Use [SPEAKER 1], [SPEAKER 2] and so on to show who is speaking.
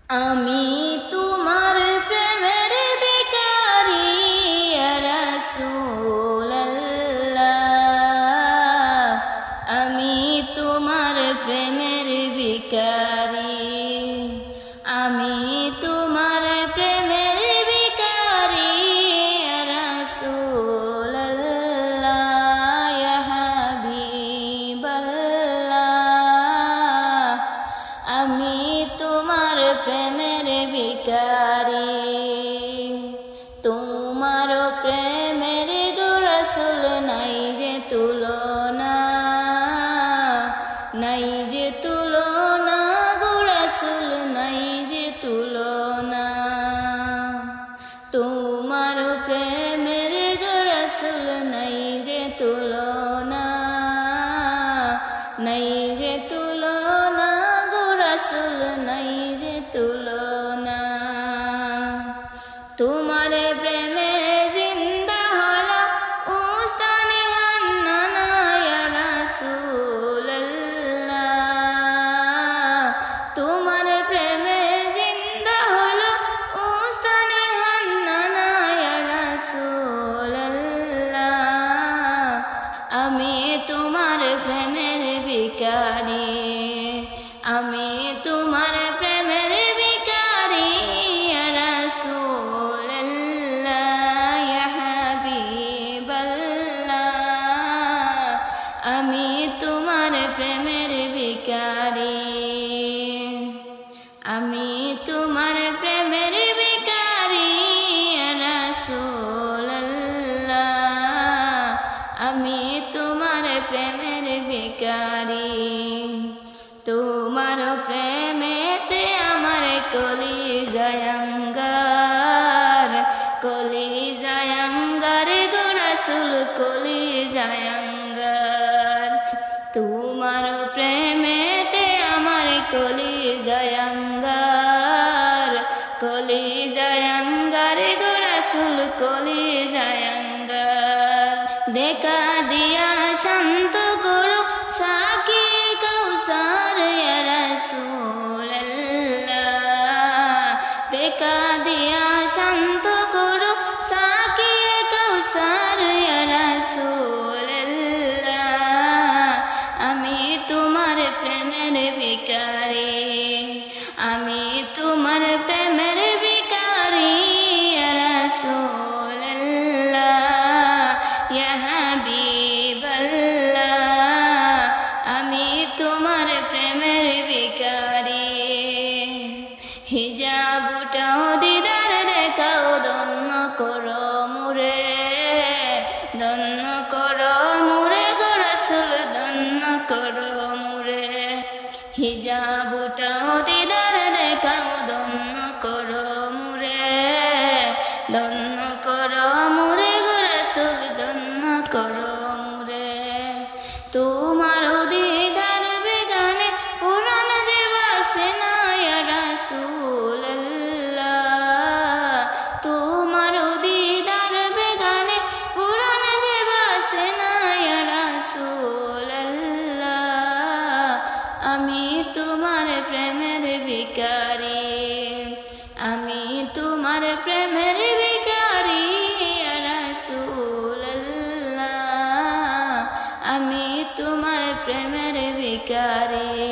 [SPEAKER 1] আমি তোমার প্রেমের ভিখারি ইয়া রাসূলুল্লাহ, আমি তোমার প্রেমের ভিখারি, আমি তোমার প্রেমের ভিখারি ইয়া রাসূলুল্লাহ, ইয়া হাবিবাল্লাহ, আমি তোমার প্রেমের ভিখারি। তোমার প্রেমের গো রাসূল নাই যে তুলনা, নাই যে তুলনা গো রাসূল নাই যে তুলনা। তোমার প্রেমের গো রাসূল নাই যে তুলনা, নাই যে তুলনা গো রাসূল নাই যে তুলনা। তোমার প্রেমে জিন্দা হলো উস্তানে হান্নানা ইয়া রাসূলুল্লাহ, তোমার প্রেমে জিন্দা হলো উস্তানে হান্নানা ইয়া রাসূলুল্লাহ, আমি তোমার প্রেমের ভিখারি, আমি তোমার প্রেমের ভিখারি ইয়া রাসূলুল্লাহ, ইয়া হাবিবাল্লাহ, আমি তোমার প্রেমের ভিখারি, আমি তোমার প্রেমের ভিখারি ইয়া রাসূলুল্লাহ, আমি তোমার প্রেমের ভিখারি। তোমার প্রেমেতে আমার কলিজায় আঙ্গার, কলিজায় আঙ্গার গো রাসূল কলিজায় আঙ্গার। তোমার প্রেমেতে আমার কলিজায় আঙ্গার, কলিজায় আঙ্গার গো রাসূল কলিজায় আঙ্গার। দেখা দিয়া শান্ত করো সাকি কাউসার ইয়া রাসূলুল্লাহ, দেখা দিয়া শান্ত করো সাকি কাউসার ইয়া রাসূলুল্লাহ, আমি তোমার প্রেমের ভিখারি, আমি তোমার প্রেমের ভিখারি ইয়া রাসূলুল্লাহ, ইয়া হাবিবাল্লাহ, আমি তোমার প্রেমের ভিখারি। হিজাব উঠাও দিদার দেখাও ধন্য করো মুরে, ধন্য করো মুরে গো রাসূল ধন্য করো মুরে। হিজাব উঠাও দিদার দেখাও ধন্য করো মুরে, ধন্য করো মুরে গো রাসূল ধন্য করো মুরে। তোমার দিদার বেগানে পুরান যে বাসে না ইয়া রাসূলুল্লাহ, তোমার দিদার বেগানে পুরান যে বাসে না ইয়া রাসূলুল্লাহ, আমি তোমার প্রেমের ভিখারি, আমি তোমার প্রেমের ভিখারি ইয়া রাসূলুল্লাহ, আমি তোমার প্রেমের ভিখারি।